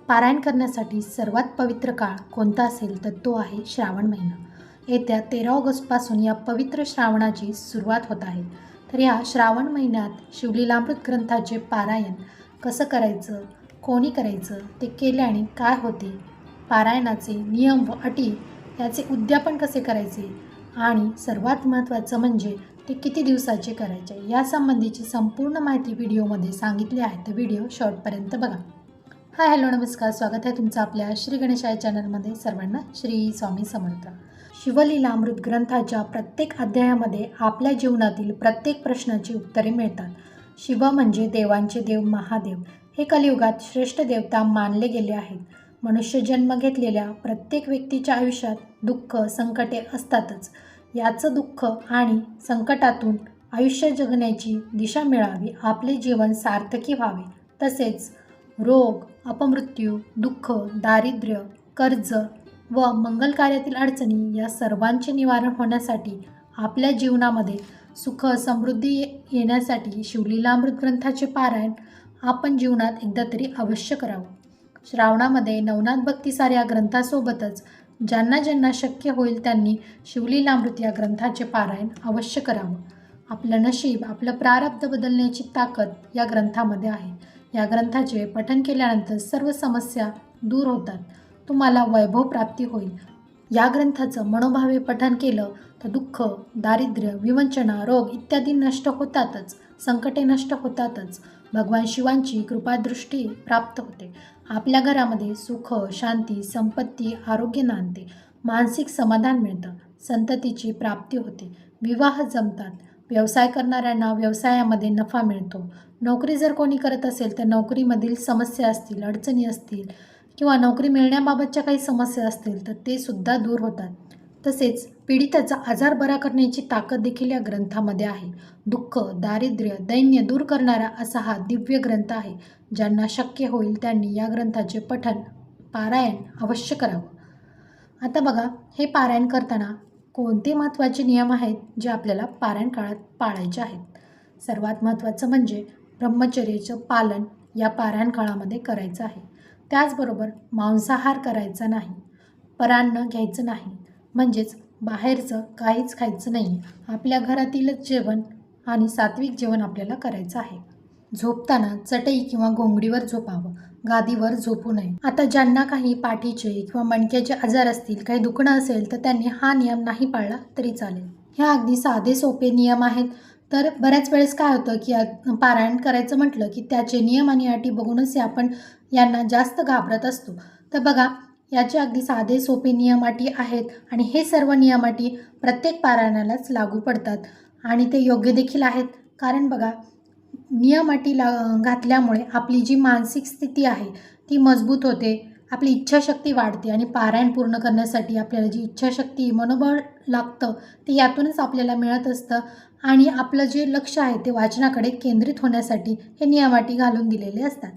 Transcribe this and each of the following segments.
पारायण करण्यासाठी सर्वात पवित्र काळ कोणता असेल तर तो आहे श्रावण महिना। येत्या 13 ऑगस्टपासून या पवित्र श्रावणाची सुरुवात होत आहे। तर या श्रावण महिन्यात शिवलीलामृत ग्रंथाचे पारायण कसं करायचं, कोणी करायचं, ते केल्याने काय होते, पारायणाचे नियम व अटी, याचे उद्यापन कसे करायचे आणि सर्वात महत्त्वाचं म्हणजे ते किती दिवसाचे करायचे, यासंबंधीची संपूर्ण माहिती व्हिडिओमध्ये सांगितली आहे। तर व्हिडिओ शेवटपर्यंत बघा। हाय हॅलो नमस्कार, स्वागत आहे तुमचं आपल्या श्री गणेशाय चॅनलमध्ये। सर्वांना श्री स्वामी समर्थ। शिवलीलामृत ग्रंथाच्या प्रत्येक अध्यायामध्ये आपल्या जीवनातील प्रत्येक प्रश्नाची उत्तरे मिळतात। शिव म्हणजे देवांचे देव, महादेव हे कलियुगात श्रेष्ठ देवता मानले गेले आहेत। मनुष्य जन्म घेतलेल्या प्रत्येक व्यक्तीच्या आयुष्यात दुःख संकटे असतातच। याचं दुःख आणि संकटातून आयुष्य जगण्याची दिशा मिळावी, आपले जीवन सार्थकी व्हावे, तसेच रोग, अपमृत्यू, दुःख, दारिद्र्य, कर्ज व मंगल कार्यातील अडचणी या सर्वांचे निवारण होण्यासाठी, आपल्या जीवनामध्ये सुख समृद्धी येण्यासाठी शिवलीलामृत ग्रंथाचे पारायण आपण जीवनात एकदा तरी अवश्य करावं। श्रावणामध्ये नवनाथ भक्तिसार या ग्रंथासोबतच ज्यांना ज्यांना शक्य होईल त्यांनी शिवलीलामृत या ग्रंथाचे पारायण अवश्य करावं। आपलं नशीब, आपलं प्रारब्ध बदलण्याची ताकद या ग्रंथामध्ये आहे। या ग्रंथाचे पठन केल्यानंतर सर्व समस्या दूर होतात, तुम्हाला वैभव प्राप्ती होईल। या ग्रंथाचं मनोभावे पठन केलं तर दुःख, दारिद्र्य, विवंचना, रोग इत्यादी नष्ट होतातच, संकटे नष्ट होतातच, भगवान शिवांची कृपादृष्टी प्राप्त होते, आपल्या घरामध्ये सुख, शांती, संपत्ती, आरोग्य नांदते, मानसिक समाधान मिळतं, संततीची प्राप्ती होते, विवाह जमतात, व्यवसाय करणाऱ्यांना व्यवसायामध्ये नफा मिळतो, नोकरी जर कोणी करत असेल तर नोकरीमधील समस्या असतील, अडचणी असतील किंवा नोकरी मिळण्याबाबतच्या काही समस्या असतील तर ते सुद्धा दूर होतात। तसेच पीडिताचा आजार बरा करण्याची ताकद देखील या ग्रंथामध्ये आहे। दुःख, दारिद्र्य, दैन्य दूर करणारा असा हा दिव्य ग्रंथ आहे। ज्यांना शक्य होईल त्यांनी या ग्रंथाचे पठन, पारायण अवश्य करावं। आता बघा, हे पारायण करताना कोणते महत्त्वाचे नियम आहेत जे आपल्याला पारायण काळात पाळायचे आहेत। सर्वात महत्त्वाचं म्हणजे ब्रह्मचर्याचं पालन या पारायण काळामध्ये करायचं आहे। त्याचबरोबर मांसाहार करायचा नाही, परान्न घ्यायचं नाही, म्हणजेच बाहेरचं काहीच खायचं नाही, आपल्या घरातीलच जेवण आणि सात्विक जेवण आपल्याला करायचं आहे। झोपताना चटई किंवा घोंगडीवर झोपावं, गादीवर झोपू नये। आता ज्यांना काही पाठीचे किंवा मणक्याचे आजार असतील, काही दुखणं असेल तर त्यांनी हा नियम नाही पाळला तरी चालेल। ह्या अगदी साधे सोपे नियम आहेत। तर बऱ्याच वेळेस काय होतं की पारायण करायचं म्हटलं की त्याचे नियम आणि अटी बघूनच आपण यांना जास्त घाबरत असतो। तर बघा, याचे अगदी साधे सोपे नियम अटी आहेत आणि हे सर्व नियम अटी प्रत्येक पारायणालाच लागू पडतात आणि ते योग्य देखील आहेत। कारण बघा, नियम अटी घातल्यामुळे आपली जी मानसिक स्थिती आहे ती मजबूत होते, आपली इच्छाशक्ती वाढते आणि पारायण पूर्ण करण्यासाठी आपल्याला जी इच्छाशक्ती, मनोबळ लागतं ते यातूनच आपल्याला मिळत असतं आणि आपलं जे लक्ष आहे ते वाचनाकडे केंद्रित होण्यासाठी हे नियम अटी घालून दिलेले असतात।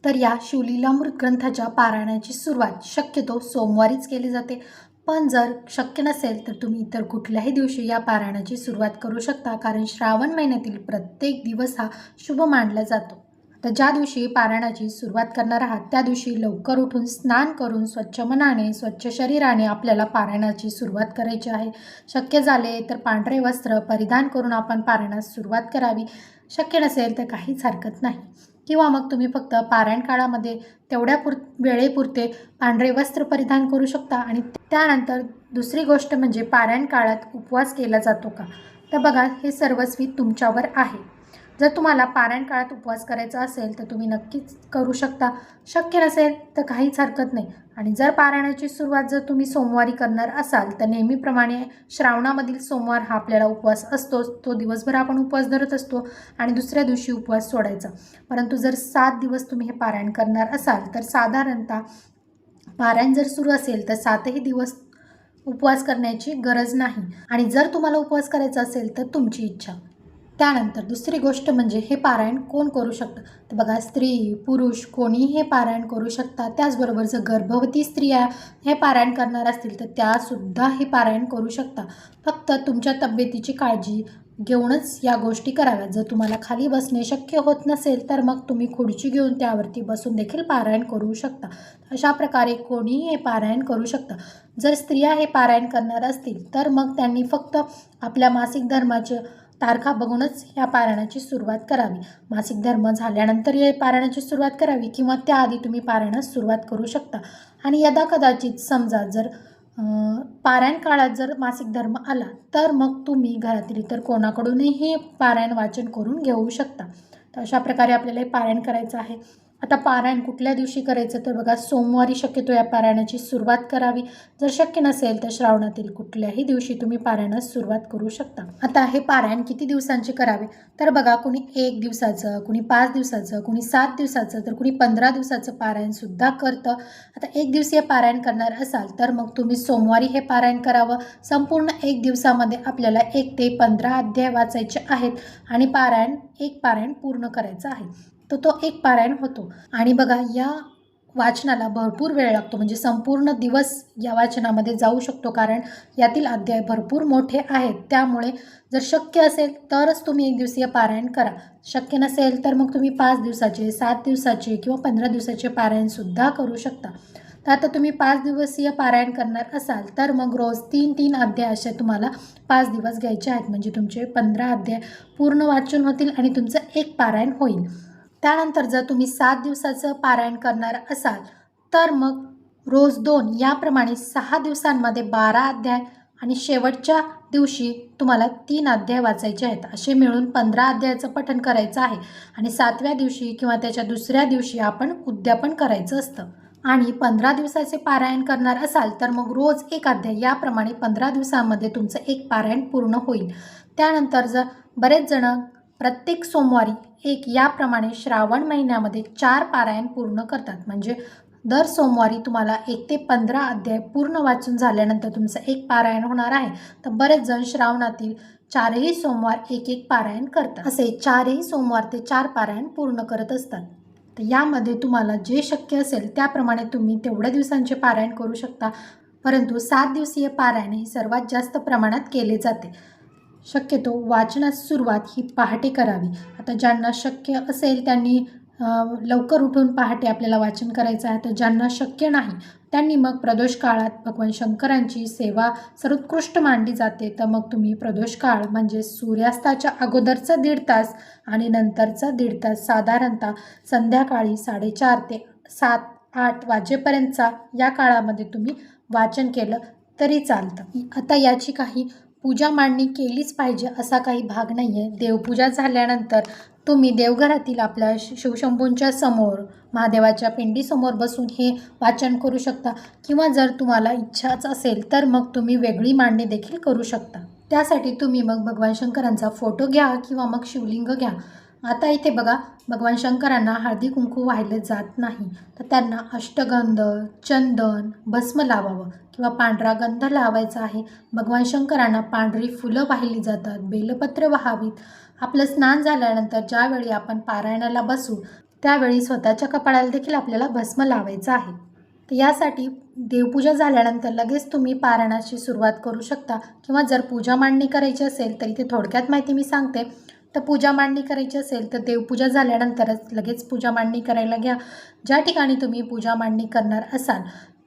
तर या शिवलीलामृत ग्रंथाच्या पारायणाची सुरुवात शक्यतो सोमवारीच केली जाते, पण जर शक्य नसेल तर तुम्ही इतर कुठल्याही दिवशी या पारायणाची सुरुवात करू शकता, कारण श्रावण महिन्यातील प्रत्येक दिवस हा शुभ मानला जातो। तर ज्या दिवशी पारायणाची सुरुवात करणार आहात त्या दिवशी लवकर उठून स्नान करून स्वच्छ मनाने, स्वच्छ शरीराने आपल्याला पारायणाची सुरुवात करायची आहे। शक्य झाले तर पांढरे वस्त्र परिधान करून आपण पारायणास सुरुवात करावी, शक्य नसेल तर काहीच हरकत नाही, किंवा मग तुम्ही फक्त पारायण काळामध्ये तेवढ्या वेळेपुरते पांढरे वस्त्र परिधान करू शकता। आणि त्यानंतर दुसरी गोष्ट म्हणजे पारायण काळात उपवास केला जातो का, तर बघा, हे सर्वस्वी तुमच्यावर आहे। जर तुम्हाला पारायण काळात उपवास करायचा असेल तर तुम्ही नक्कीच करू शकता, शक्य नसेल तर काहीच हरकत नाही। आणि जर पारायणाची सुरुवात जर तुम्ही सोमवारी करणार असाल तर नेहमीप्रमाणे श्रावणामधील सोमवार हा आपल्याला उपवास असतोच, तो दिवसभर आपण उपवास धरत असतो आणि दुसऱ्या दिवशी उपवास सोडायचा। परंतु जर 7 दिवस तुम्ही हे पारायण करणार असाल तर साधारणतः पारायण जर सुरू असेल तर 7ही दिवस उपवास करण्याची गरज नाही। आणि जर तुम्हाला उपवास करायचा असेल तर तुमची इच्छा। त्यानंतर दुसरी गोष्ट म्हणजे हे पारायण कोण करू शकतं, तर बघा, स्त्री पुरुष कोणीही हे पारायण करू शकतात। त्याचबरोबर जर गर्भवती स्त्रिया हे पारायण करणार असतील तर त्यासुद्धा हे पारायण करू शकता। फक्त तुमच्या तब्येतीची काळजी घेऊनच या गोष्टी कराव्या. जर तुम्हाला खाली बसणे शक्य होत नसेल तर मग तुम्ही खुर्ची घेऊन त्यावरती बसून देखील पारायण करू शकता. अशा प्रकारे कोणीही हे पारायण करू शकतं. जर स्त्रिया हे पारायण करणार असतील तर मग त्यांनी फक्त आपल्या मासिक धर्माचे तारखा बघूनच या पारायणाची सुरुवात करावी. मासिक धर्म झाल्यानंतर या पारायणाची सुरुवात करावी किंवा त्याआधी तुम्ही पारायणास सुरुवात करू शकता. आणि यदाकदाचित समजा जर पारायण काळात जर मासिक धर्म आला तर मग तुम्ही घरातील इतर कोणाकडूनही पारायण वाचन करून घेऊ शकता. तर अशा प्रकारे आपल्याला हे पारायण करायचं आहे. आता पारायण कुठल्या दिवशी करायचं तर बघा, सोमवारी शक्यतो या पारायणाची सुरुवात करावी. जर शक्य नसेल तर श्रावणातील कुठल्याही दिवशी तुम्ही पारायणास सुरुवात करू शकता. आता हे पारायण किती दिवसांचे करावे तर बघा, कुणी 1 दिवसाचं, कुणी 5 दिवसाचं, कुणी 7 दिवसाचं, तर कुणी 15 दिवसाचं पारायण सुद्धा करतं. आता 1 दिवसीय पारायण करणार असाल तर मग तुम्ही सोमवारी हे पारायण करावं. संपूर्ण 1 दिवसामध्ये आपल्याला 1 ते 15 अध्याय वाचायचे आहेत आणि एक पारायण पूर्ण करायचं आहे. तर तो एक पारायण होतो. आणि बघा, या वाचनाला भरपूर वेळ लागतो, म्हणजे संपूर्ण दिवस या वाचनामध्ये जाऊ शकतो, कारण यातील अध्याय भरपूर मोठे आहेत. त्यामुळे जर शक्य असेल तरच तुम्ही 1 दिवसीय पारायण करा. शक्य नसेल तर मग तुम्ही 5 दिवसाचे, 7 दिवसाचे किंवा 15 दिवसाचे पारायणसुद्धा करू शकता. तर आता तुम्ही 5 दिवसीय पारायण करणार असाल तर मग रोज 3-3 अध्याय असे तुम्हाला 5 दिवस घ्यायचे आहेत. म्हणजे तुमचे 15 अध्याय पूर्ण वाचन होतील आणि तुमचं एक पारायण होईल. त्यानंतर जर तुम्ही 7 दिवसाचं पारायण करणार असाल तर मग रोज 2 याप्रमाणे 6 दिवसांमध्ये 12 अध्याय आणि शेवटच्या दिवशी तुम्हाला 3 अध्याय वाचायचे आहेत. असे मिळून 15 अध्यायाचं पठण करायचं आहे. आणि 7व्या दिवशी किंवा त्याच्या दुसऱ्या दिवशी आपण उद्यापन करायचं असतं. आणि 15 दिवसाचे पारायण करणार असाल तर मग रोज 1 अध्याय याप्रमाणे 15 दिवसांमध्ये तुमचं एक पारायण पूर्ण होईल. त्यानंतर जर बरेच जण प्रत्येक सोमवारी 1 याप्रमाणे श्रावण महिन्यामध्ये 4 पारायण पूर्ण करतात. म्हणजे दर सोमवारी तुम्हाला 1 ते 15 अध्याय पूर्ण वाचून झाल्यानंतर तुमचं एक पारायण होणार आहे. तर बरेच जण श्रावणातील 4ही सोमवार 1 पारायण करतात. असे 4ही सोमवार ते 4 पारायण पूर्ण करत असतात. तर यामध्ये तुम्हाला जे शक्य असेल त्याप्रमाणे तुम्ही तेवढ्या दिवसांचे पारायण करू शकता. परंतु 7 दिवसीय पारायण हे सर्वात जास्त प्रमाणात केले जाते. शक्यतो वाचनास सुरुवात ही पहाटे करावी. आता ज्यांना शक्य असेल त्यांनी लवकर उठून पहाटे आपल्याला वाचन करायचं आहे. तर ज्यांना शक्य नाही त्यांनी मग प्रदोष काळात भगवान शंकरांची सेवा सर्वोत्कृष्ट मानली जाते. तर मग तुम्ही प्रदोष काळ म्हणजे सूर्यास्ताच्या अगोदरचा 1.5 तास आणि नंतरचा 1.5 तास, साधारणतः संध्याकाळी 4:30 ते 7-8 वाजेपर्यंतचा या काळामध्ये तुम्ही वाचन केलं तरी चालतं. आता याची काही पूजा मांडणी केलीच पाहिजे असा काही भाग नाही आहे. देवपूजा झाल्यानंतर तुम्ही देवघरातील आपल्या शिवशंभूंच्या समोर, महादेवाच्या पिंडीसमोर बसून हे वाचन करू शकता. किंवा जर तुम्हाला इच्छाच असेल तर मग तुम्ही वेगळी मांडणी देखील करू शकता. त्यासाठी तुम्ही मग भगवान शंकरांचा फोटो घ्या किंवा मग शिवलिंग घ्या. आता इथे बघा, भगवान शंकरांना हळदी कुंकू वाहिले जात नाही. तर त्यांना अष्टगंध, चंदन, भस्म लावावं किंवा पांढरा गंध लावायचा आहे. भगवान शंकरांना पांढरी फुलं वाहिली जातात, बेलपत्र वाहावीत. आपलं स्नान झाल्यानंतर ज्यावेळी आपण पारायणाला बसू त्यावेळी स्वतःच्या कपाळाला देखील आपल्याला भस्म लावायचं आहे. तर यासाठी देवपूजा झाल्यानंतर लगेच तुम्ही पारायणाची सुरुवात करू शकता. किंवा जर पूजा मांडणी करायची असेल तर इथे थोडक्यात माहिती मी सांगते. तर पूजा मांडणी करायची असेल तर देवपूजा झाल्यानंतरच लगेच पूजा मांडणी करायला घ्या. ज्या ठिकाणी तुम्ही पूजा मांडणी करणार असाल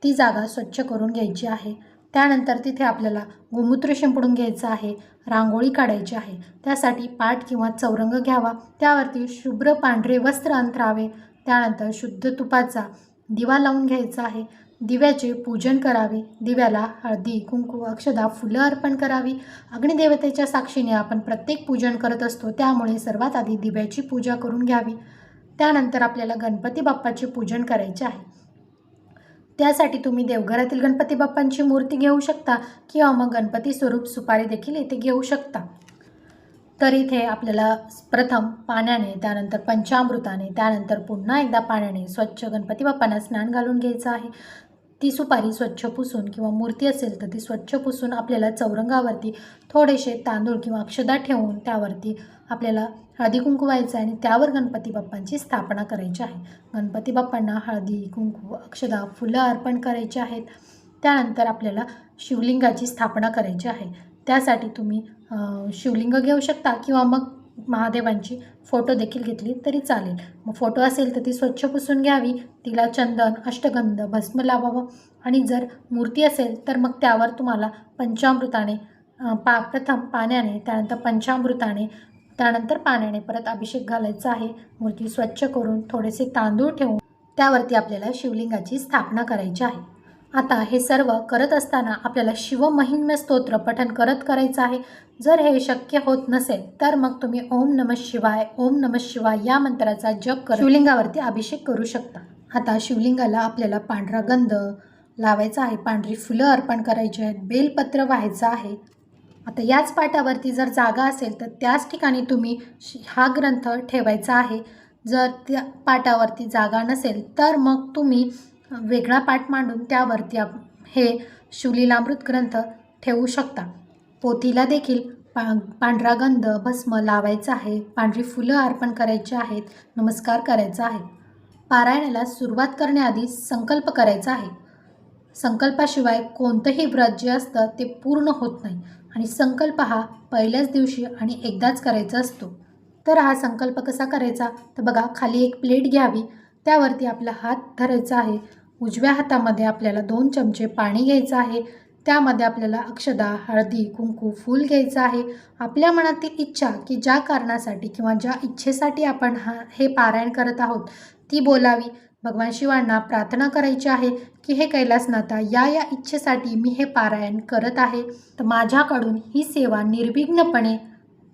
ती जागा स्वच्छ करून घ्यायची आहे. त्यानंतर तिथे आपल्याला गोमूत्र शिंपडून घ्यायचं आहे, रांगोळी काढायची आहे. त्यासाठी पाट किंवा चौरंग घ्यावा, त्यावरती शुभ्र पांढरे वस्त्र अंथरावे. त्यानंतर शुद्ध तुपाचा दिवा लावून घ्यायचा आहे. दिव्याचे पूजन करावे. दिव्याला हळदी, कुंकू, अक्षदा, फुलं अर्पण करावी. अग्निदेवतेच्या साक्षीने आपण प्रत्येक पूजन करत असतो, त्यामुळे सर्वात आधी दिव्याची पूजा करून घ्यावी. त्यानंतर आपल्याला गणपती बाप्पाचे पूजन करायचे आहे. त्यासाठी तुम्ही देवघरातील गणपती बाप्पांची मूर्ती घेऊ शकता किंवा मग गणपती स्वरूप सुपारी देखील इथे घेऊ शकता. तर इथे आपल्याला प्रथम पाण्याने, त्यानंतर पंचामृताने, त्यानंतर पुन्हा एकदा पाण्याने स्वच्छ गणपती बाप्पांना स्नान घालून घ्यायचं आहे. ती सुपारी स्वच्छ पुसून किंवा मूर्ती असेल तर ती स्वच्छ पुसून आपल्याला चौरंगावरती थोडेसे तांदूळ किंवा अक्षदा ठेवून त्यावरती आपल्याला हळदी कुंकू व्हायचं आहे आणि त्यावर गणपती बाप्पांची स्थापना करायची आहे. गणपती बाप्पांना हळदी, कुंकू, अक्षदा, फुलं अर्पण करायची आहेत. त्यानंतर आपल्याला शिवलिंगाची स्थापना करायची आहे. त्यासाठी तुम्ही शिवलिंग घेऊ शकता किंवा मग महादेवांची फोटो देखील घेतली तरी चालेल. मग फोटो असेल तर ती स्वच्छ पुसून घ्यावी, तिला चंदन, अष्टगंध, भस्म लावावं आणि जर मूर्ती असेल तर मग त्यावर तुम्हाला पंचामृताने प्रथम पाण्याने, त्यानंतर पंचामृताने, त्यानंतर पाण्याने परत अभिषेक घालायचा आहे. मूर्ती स्वच्छ करून थोडेसे तांदूळ ठेवून त्यावरती आपल्याला शिवलिंगाची स्थापना करायची आहे. आता हे सर्व करत असताना आपल्याला शिवमहिम्न स्तोत्र पठण करत करायचं आहे. जर हे शक्य होत नसेल तर मग तुम्ही ओम नमः शिवाय, ओम नमः शिवाय या मंत्राचा जप करत शिवलिंगावरती अभिषेक करू शकता. आता शिवलिंगाला आपल्याला पांढरा गंध लावायचा आहे, पांढरी फुलं अर्पण करायची आहेत, बेलपत्र व्हायचं आहे. आता याच पाटावरती जर जागा असेल तर त्याच ठिकाणी तुम्ही हा ग्रंथ ठेवायचा आहे. जर त्या पाटावरती जागा नसेल तर मग तुम्ही वेगळा पाट मांडून त्यावरती हे शिवलीलामृत ग्रंथ ठेवू शकता. पोथीला देखील पांढरा गंध, भस्म लावायचा आहे, पांढरी फुलं अर्पण करायची आहेत, नमस्कार करायचा आहे. पारायणाला सुरुवात करण्याआधी संकल्प करायचा आहे. संकल्पाशिवाय कोणतंही व्रत जे असतं ते पूर्ण होत नाही आणि संकल्प हा पहिल्याच दिवशी आणि एकदाच करायचा असतो. तर हा संकल्प कसा करायचा तर बघा, खाली एक प्लेट घ्यावी, त्यावरती आपला हात धरायचा आहे. उजव्या हातामध्ये आपल्याला 2 चमचे पाणी घ्यायचं आहे. त्यामध्ये आपल्याला अक्षदा, हळदी, कुंकू, फूल घ्यायचं आहे. आपल्या मनातील इच्छा की ज्या कारणासाठी किंवा ज्या इच्छेसाठी आपण हे पारायण करत आहोत ती बोलावी. भगवान शिवांना प्रार्थना करायची आहे की हे कैलासनाथा, या इच्छेसाठी मी हे पारायण करत आहे, तर माझ्याकडून ही सेवा निर्विघ्नपणे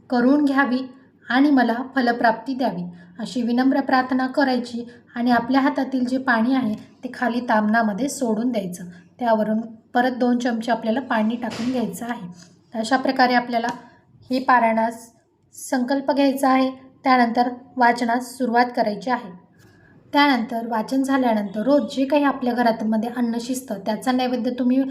करून घ्यावी आणि मला फलप्राप्ती द्यावी, अशी विनम्र प्रार्थना करायची. आणि आपल्या हातातील जे पाणी आहे ते खाली तामणामध्ये सोडून द्यायचं. त्यावरून परत 2 चमचे आपल्याला पाणी टाकून घ्यायचं आहे. अशा प्रकारे आपल्याला हे पारायणास संकल्प घ्यायचा आहे. त्यानंतर वाचनास सुरुवात करायची आहे. त्यानंतर वाचन झाल्यानंतर रोज जे काही आपल्या घरामध्ये अन्न शिजतं त्याचा नैवेद्य तुम्ही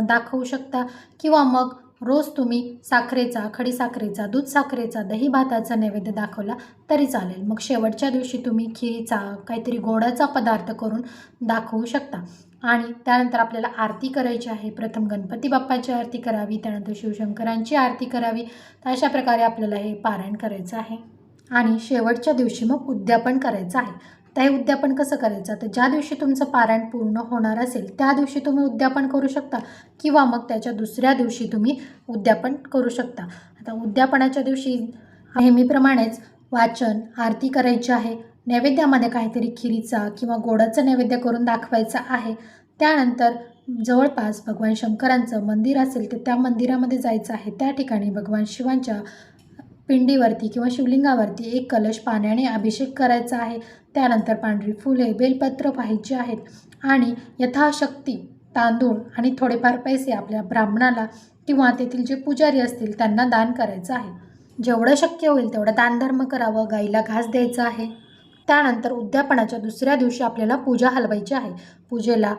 दाखवू शकता किंवा मग रोज तुम्ही साखरेचा, खडीसाखरेचा, दूध साखरेचा, दही भाताचा नैवेद्य दाखवला तरी चालेल. मग शेवटच्या दिवशी तुम्ही खिरीचा, काहीतरी गोडाचा पदार्थ करून दाखवू शकता. आणि त्यानंतर आपल्याला आरती करायची आहे. प्रथम गणपती बाप्पाची आरती करावी, त्यानंतर शिवशंकरांची आरती करावी. तर अशा प्रकारे आपल्याला हे पारायण करायचं आहे. आणि शेवटच्या दिवशी मग उद्यापन करायचं आहे. तर हे उद्यापन कसं करायचं तर ज्या दिवशी तुमचं पारायण पूर्ण होणार असेल त्या दिवशी तुम्ही उद्यापन करू शकता किंवा मग त्याच्या दुसऱ्या दिवशी तुम्ही उद्यापन करू शकता. आता उद्यापनाच्या दिवशी नेहमीप्रमाणेच वाचन, आरती करायची आहे. नैवेद्यामध्ये काहीतरी खिरीचा किंवा गोडाचा नैवेद्य करून दाखवायचा आहे. त्यानंतर जवळपास भगवान शंकरांचं मंदिर असेल तर त्या मंदिरामध्ये जायचं आहे. त्या ठिकाणी भगवान शिवांच्या पिंडीवरती किंवा शिवलिंगावरती एक कलश पाण्याने अभिषेक करायचा आहे. त्यानंतर पांढरी फुले, बेलपत्र पाहायची आहेत आणि यथाशक्ती तांदूळ आणि थोडेफार पैसे आपल्या ब्राह्मणाला किंवा तेथील जे पुजारी असतील त्यांना दान करायचं आहे. जेवढं शक्य होईल तेवढं दानधर्म करावं, गाईला घास द्यायचा आहे. त्यानंतर उद्यापनाच्या दुसऱ्या दिवशी आपल्याला पूजा हलवायची आहे. पूजेला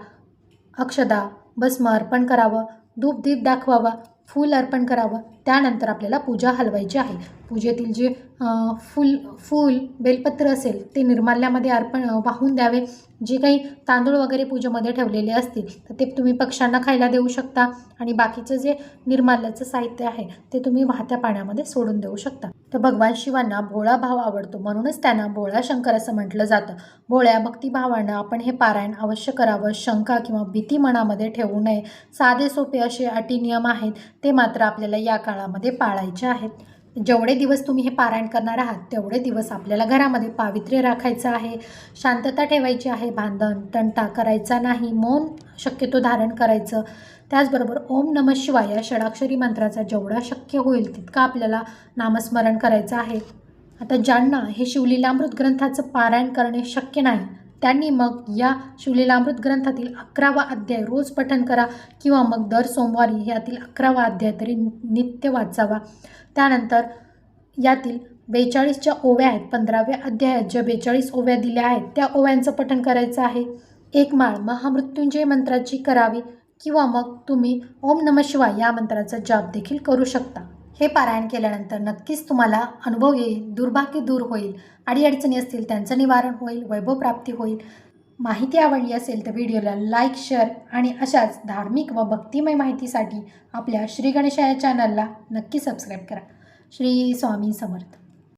अक्षदा, भस्म अर्पण करावं, धूप दीप दाखवावा, फूल अर्पण करावं. त्यानंतर आपल्याला पूजा हलवायची आहे. पूजेतील जे फूल बेलपत्र असेल ते निर्माल्यामध्ये वाहून द्यावे. जे काही तांदूळ वगैरे पूजेमध्ये ठेवलेले असतील तर ते तुम्ही पक्ष्यांना खायला देऊ शकता आणि बाकीचं जे निर्माल्याचं साहित्य आहे ते तुम्ही वाहत्या पाण्यामध्ये सोडून देऊ शकता. तर भगवान शिवांना भोळा भाव आवडतो, म्हणूनच त्यांना भोळा शंकर असं म्हटलं जातं. भोळ्या भक्तिभावानं आपण हे पारायण अवश्य करावं. शंका किंवा भीती मनामध्ये ठेवू नये. साधे सोपे असे अटी नियम आहेत ते मात्र आपल्याला या काळामध्ये पाळायचे आहेत. जेवढे दिवस तुम्ही हे पारायण करणार आहात तेवढे दिवस आपल्याला घरामध्ये पावित्र्य राखायचं आहे, शांतता ठेवायची आहे, भांडण तंटा करायचा नाही, मौन शक्यतो धारण करायचं. त्याचबरोबर ओम नमः शिवाय या षडाक्षरी मंत्राचा जेवढा शक्य होईल तितका आपल्याला नामस्मरण करायचं आहे. आता ज्यांना हे शिवलीलामृत ग्रंथाचं पारायण करणे शक्य नाही त्यांनी मग या शिवलीलामृत ग्रंथातील 11वा अध्याय रोज पठण करा किंवा मग दर सोमवारी यातील 11वा अध्याय तरी नित्य वाचावा. त्यानंतर यातील 42 ज्या ओव्या आहेत, 15व्या अध्यायात ज्या 42 ओव्या दिल्या आहेत त्या ओव्यांचं पठण करायचं आहे. एक माळ महामृत्युंजय मंत्राची करावी किंवा मग तुम्ही ओम नमः शिवाय या मंत्राचा जाप देखील करू शकता. हे पारायण केल्यानंतर नक्कीच तुम्हाला अनुभव येईल, दुर्भाग्य दूर होईल, अडीअडचणी असतील त्यांचं निवारण होईल, वैभव प्राप्ती होईल. माहिती आवडली असेल तर व्हिडिओला लाईक, शेअर आणि अशाच धार्मिक व भक्तिमय माहितीसाठी आपल्या श्री गणेशा या चॅनलला नक्की सबस्क्राईब करा. श्री स्वामी समर्थ.